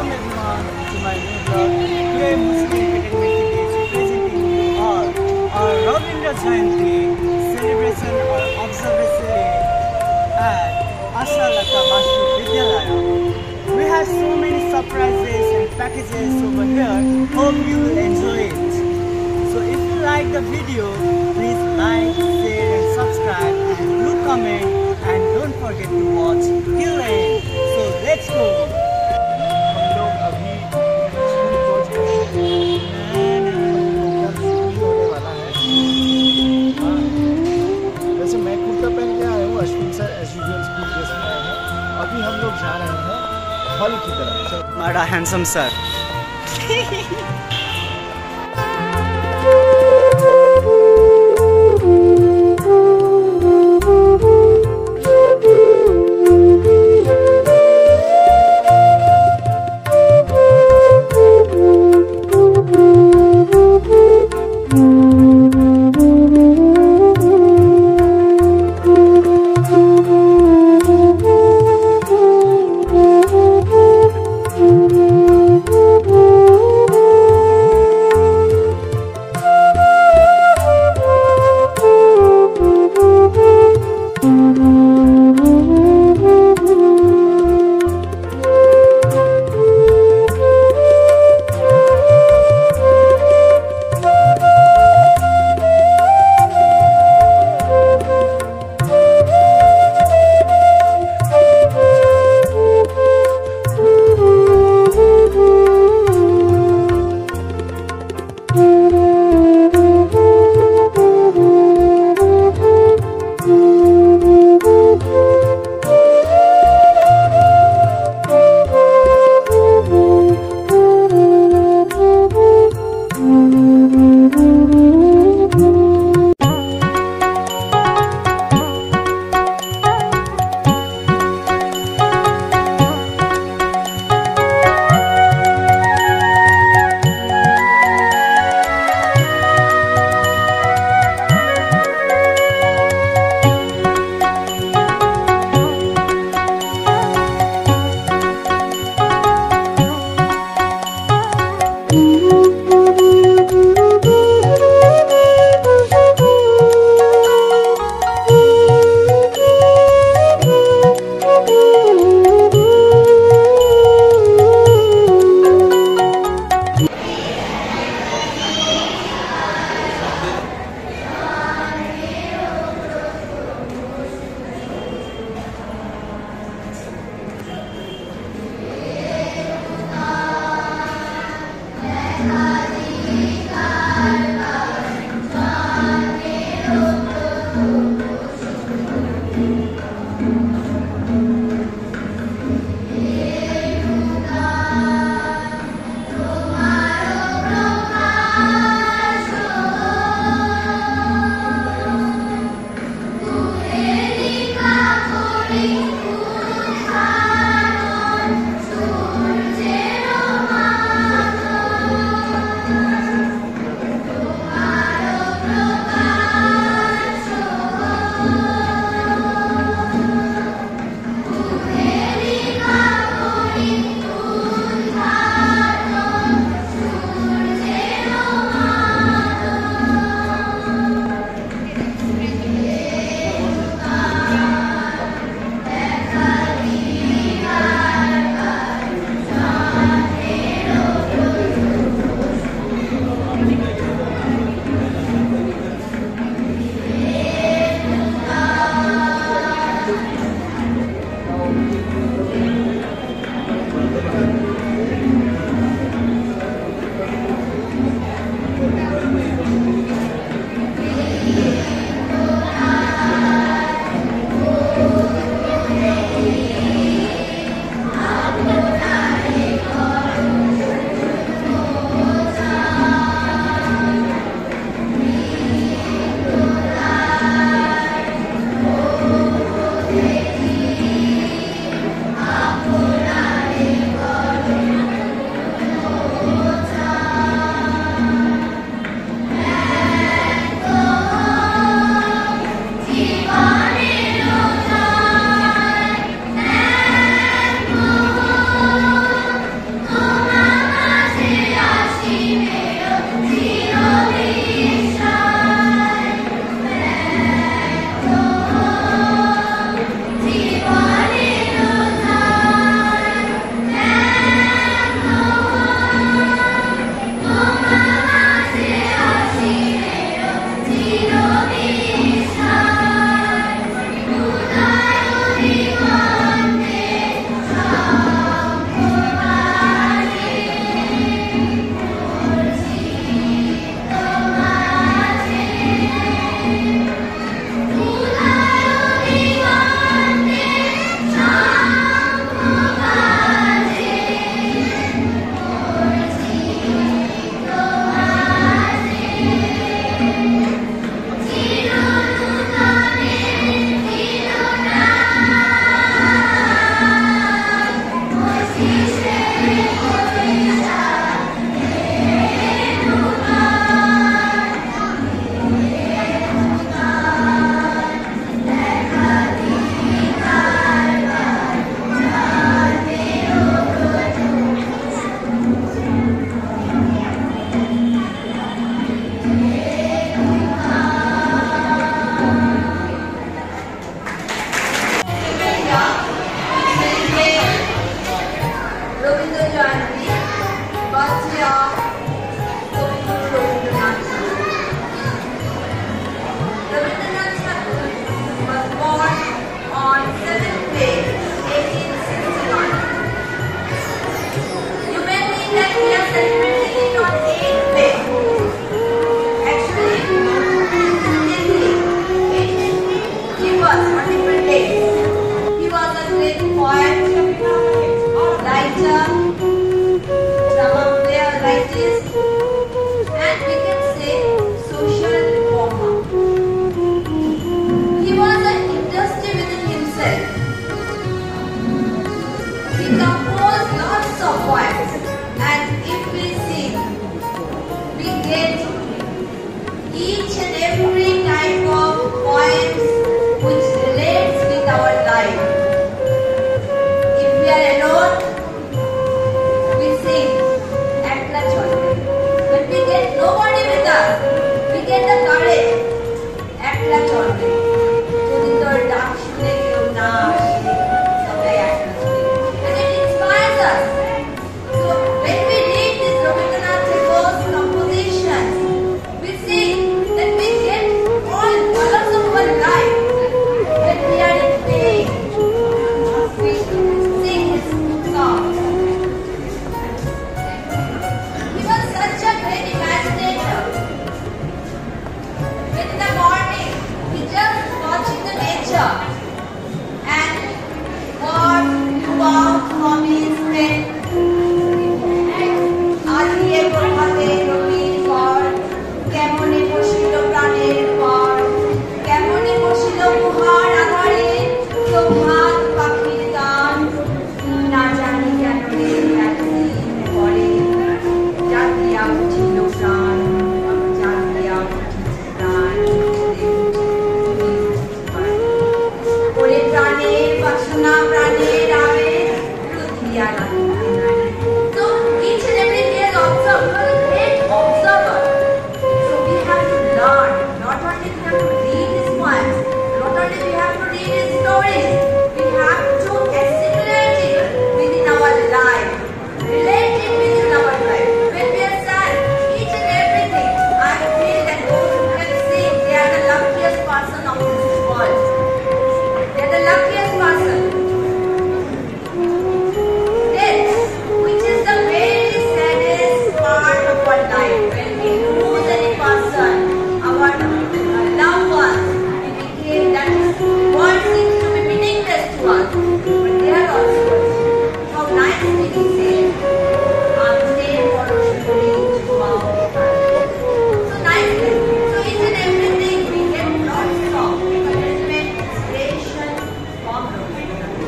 Welcome everyone to my new vlog. Today Muslim Entertainment TV is presenting you all our Ravindra Jayanti celebration or observatory at Ashalata Basu Vidyalaya. We have so many surprises and packages over here. Hope you will enjoy it. So if you like the video, please like, share and subscribe and do comment and don't forget to watch till end. So let's go. हम लोग अभी school पहुंच गए हैं। Programme शुरू ही होने वाला है। हाँ, वैसे मैं कुर्ता पहन के आया हूँ, Ashwin sir as usual school dress में आए हैं। अभी हम लोग जा रहे हैं हॉल की तरफ। Mada handsome sir. Rabindra Jayanti, birthday of Rabindra Rabindranath Tagore. Rabindranath Tagore was born on 7th May 1861. You may think that we are celebrating it on 8th May. Actually, he was on different days. He was a great poet, writer, drama player, writist, and we can say social reformer. He was an industry within himself. He composed lots of poems, and if we see, we get each and every type of poems which relates with our life. If we are alone, we sing Ekla Cholbe. When we get nobody with us, we get the courage Ekla Cholbe. যদি তোর ডাক শুনে কেউ না আসে, সবাই একলা চলবে। And it inspires us. So when we read this Rabindranath Tagore's compositions, we see that we get all colors of our life. When we are in pain, we sing his songs. He was such a great imaginator. When in the morning, he just watching the nature and what about from his pen. আজিয়ে প্রভাতে রবির পর কেমনে বসিল প্রাণের পর কেমনে বসিল গুহার আধারে প্রভাত পাখির গান না জানি কেন রে একদিন পরে জাগিয়া উঠিল প্রাণ জাগিয়া উঠিছে প্রাণ ওরে প্রাণের বাসনা প্রাণের আবেগ রুধিয়া লাগিতে নাই। So each and every day is observed. You are a great observer. So we have to learn. Not only we have to read his poems, not only we have to read his stories, we have to assimilate it within our life, relate it within our life. When we are sad, each and everything, I feel that those who can sing, they are the luckiest person of this world. They are the luckiest person. Death, which is the very saddest part of our life, when we lose any person, our loved ones, we became that world seems to be meaningless to us. But they are also how nicely we say, "Aapne poroshuri chumao." So nicely. So each and everything we get lots of encouragement, inspiration from Rabindranath.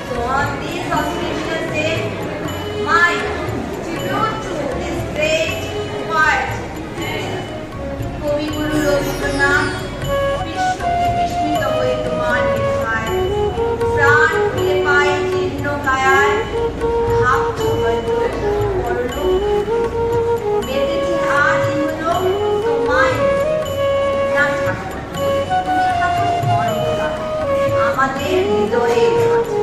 So on these auspicious days, my tribute to this great poet, কবিগুরু রবীন্দ্রনাথ, বিশ্বকে বিস্মিত হয়ে তোমার লেখায় প্রাণ ফিরে পাই জীর্ণ কায়ায় ভাবছ হয়তো পরলোক মেতেছে আজ হলো তোমায় না থাকো তুমি থাকো পরলোক আমাদের হৃদয়ে আছে।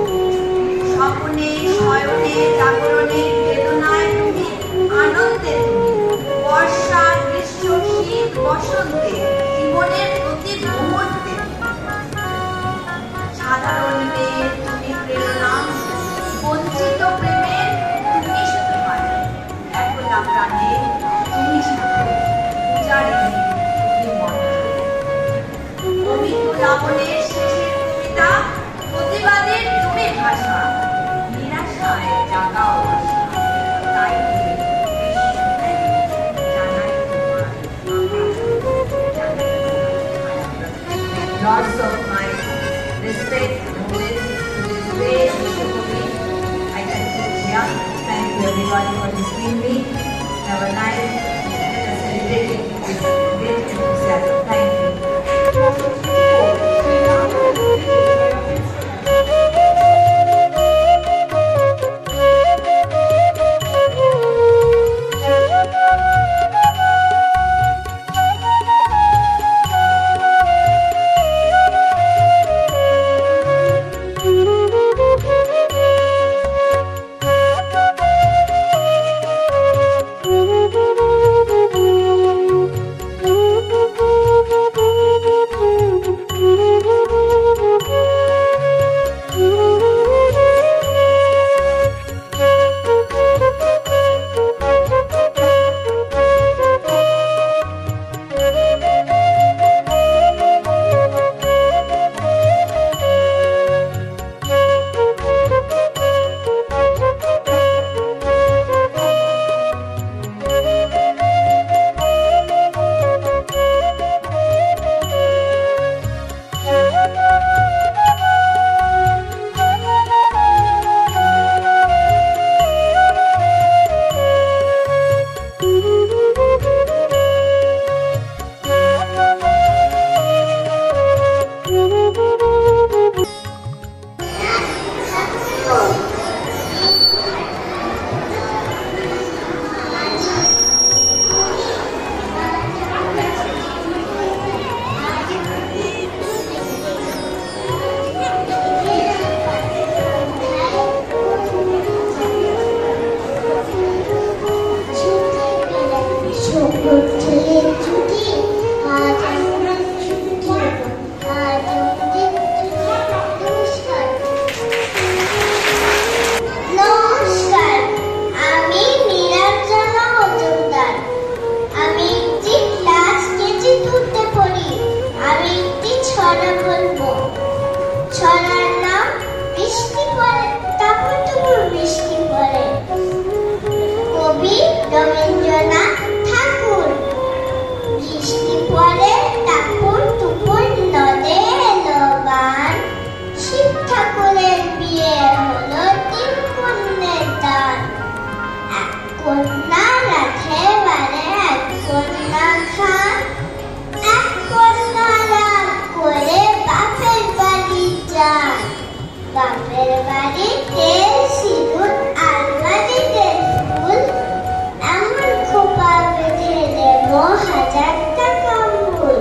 স্বপ্নে শয়নে জাগরণে বেদনায় তুমি আনন্দে তুমি বর্ষা গ্রীষ্ম শীত বসন্তে জীবনের প্রতি মুহূর্তে সাধারণ মেয়ে তুমি প্রেরণা বঞ্চিত প্রেমের তুমি শুধু হয় একলা প্রাণে তুমি সাথে পূজারিণী তুমি মন্ত্র অমিত লাবণের শেষের কবিতা প্রতিবাদের তুমি ভাষা নিরাশায় জাগাও আশা তাই lots of my respect to this great Vishwakovi. I conclude here. Thank you everybody for listening me. Have a nice and celebrating this great enthusiasm. Thank you. কন্যা রাখে বারে এক কন্যা খান, এক কন্যা রাগ করে বাপের বাড়ি যান। বাপের বাড়িতে সিঁদুর আর বাড়িতে ফুল, এমন খোপা বেঁধে দেব 1000 টাকা মূল।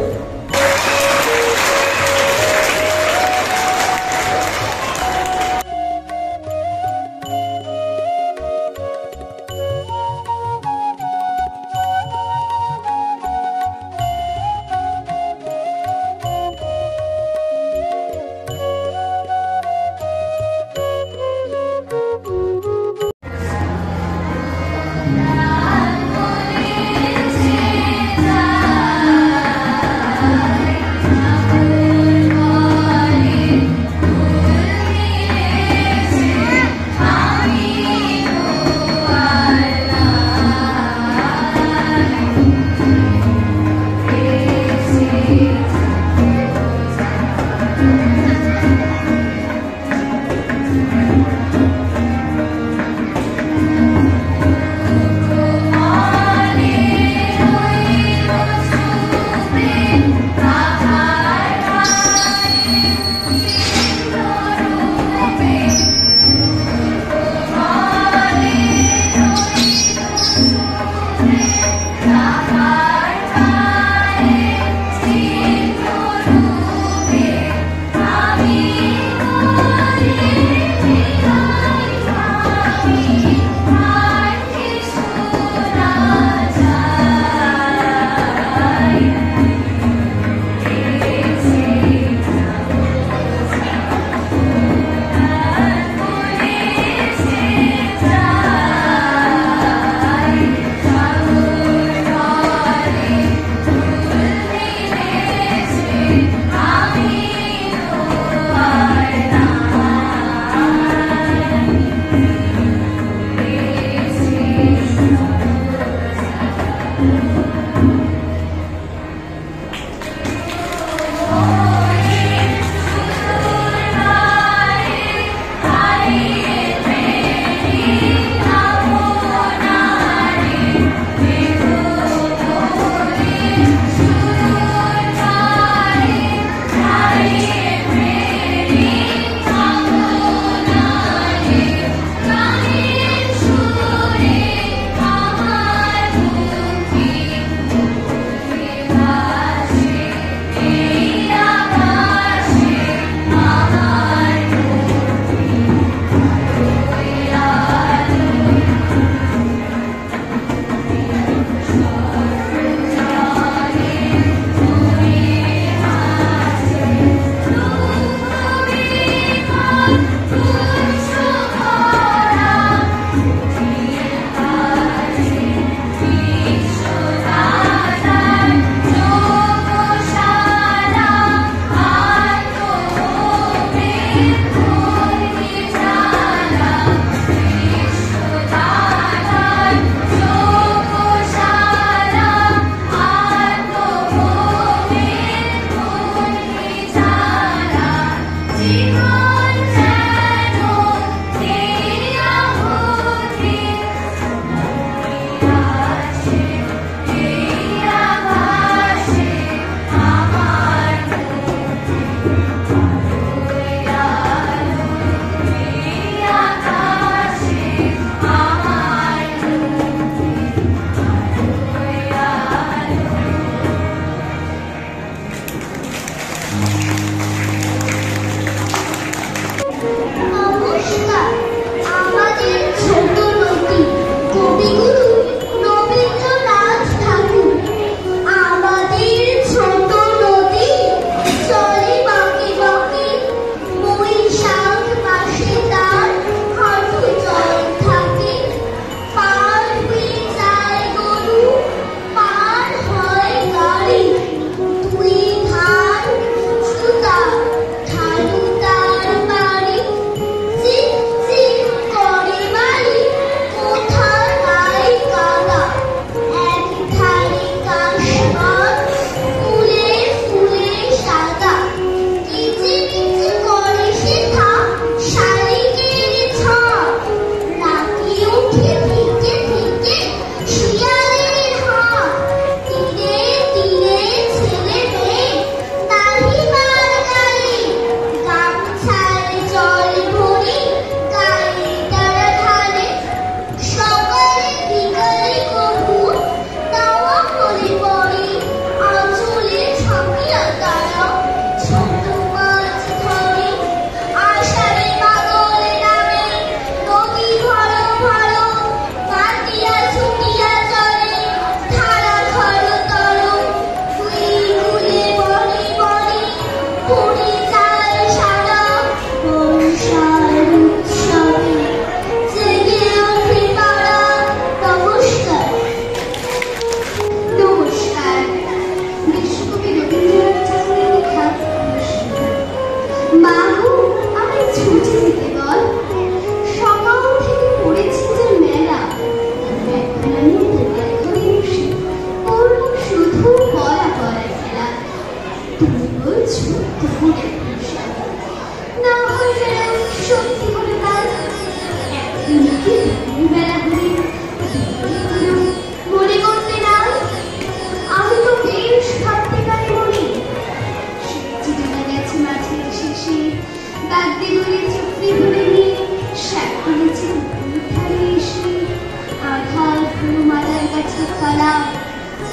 কালাম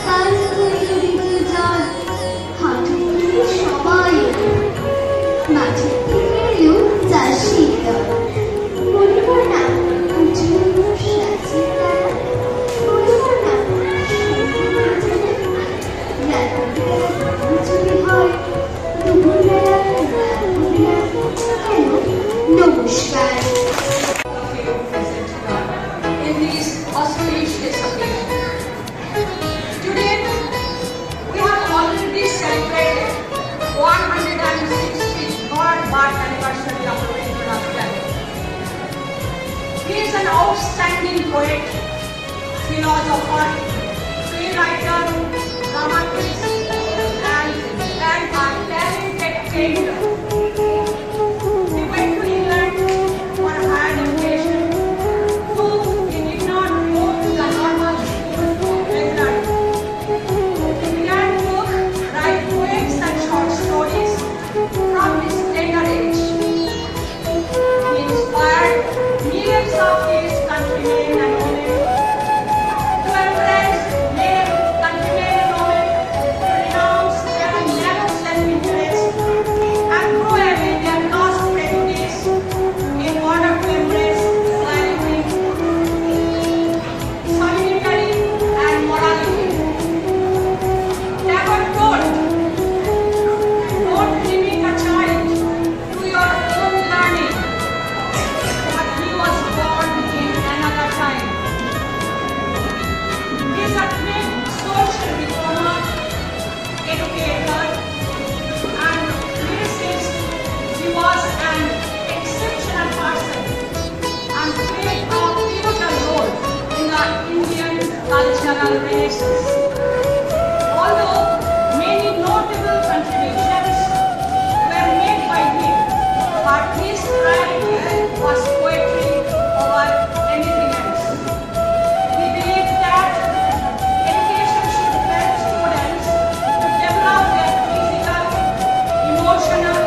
কাল করিতে জল হাঁটু থেকে সবাই মাঠের দিকেও যার শীতল বলিব না উঁচু সাজিয়ে তারা বলিব না চুরি হয় দুপুরবেলা নমস্কার। In these auspicious occasions. Today, we have already celebrated 160th birth anniversary of Rabindranath Tagore. He is an outstanding poet, philosopher, playwright, dramatist, and a talented painter. He went to England for higher education. He did not go to the normal school regularly. He began to write poems and short stories from his tender age. He inspired millions of his countrymen and women to embrace their countrymen and women, to renounce their narrow self-interest and throw away their lost prejudice in order to embrace equality, solidarity, and morality. Tagore told, "Don't limit a child to your own learning, but he was born in another time." He is a great social reformer, educator, and lyricist. He was an exceptional person and played a pivotal role in the Indian cultural renaissance. Although many notable contributions were made by him, but his priority was poetry over anything else. He believed that education should help students to develop their physical, emotional,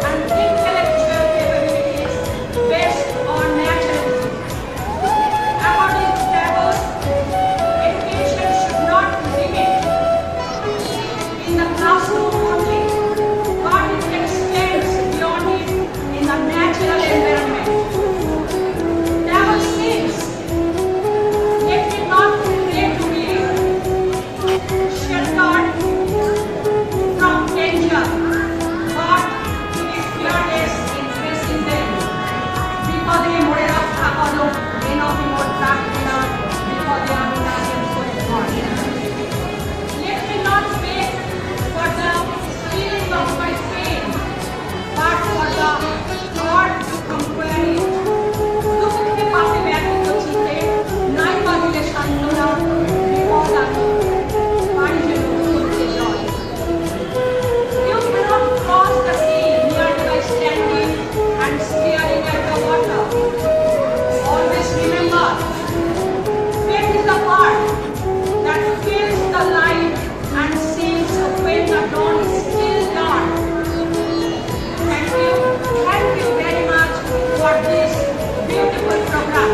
and intellectual capabilities based on naturalism. According to Tagore, education should not limit in the classroom only, but it extends beyond it in the natural environment. Tagore says, "Let me not pray to be sheltered from danger, but to be fearless in facing them. বিপদে মোড়ে রক্ষা করো, এনবিমোর প্রার্থনা, বিপদে আমি নাজের পরিত্রাণ। Let me not wait for the healing of my pain, but for the Lord to conquer it. দুঃখে পাশে ব্যথিত চিত্তে নাই বা দিলে সান্ত্বনা, বিপদ আমি পারি যেন করতে জয়। You cannot cross the sea merely by standing and staring at the water. Always remember, faith is the part that fills the light and sees when the dawn is still dark." Thank you very much for this beautiful program.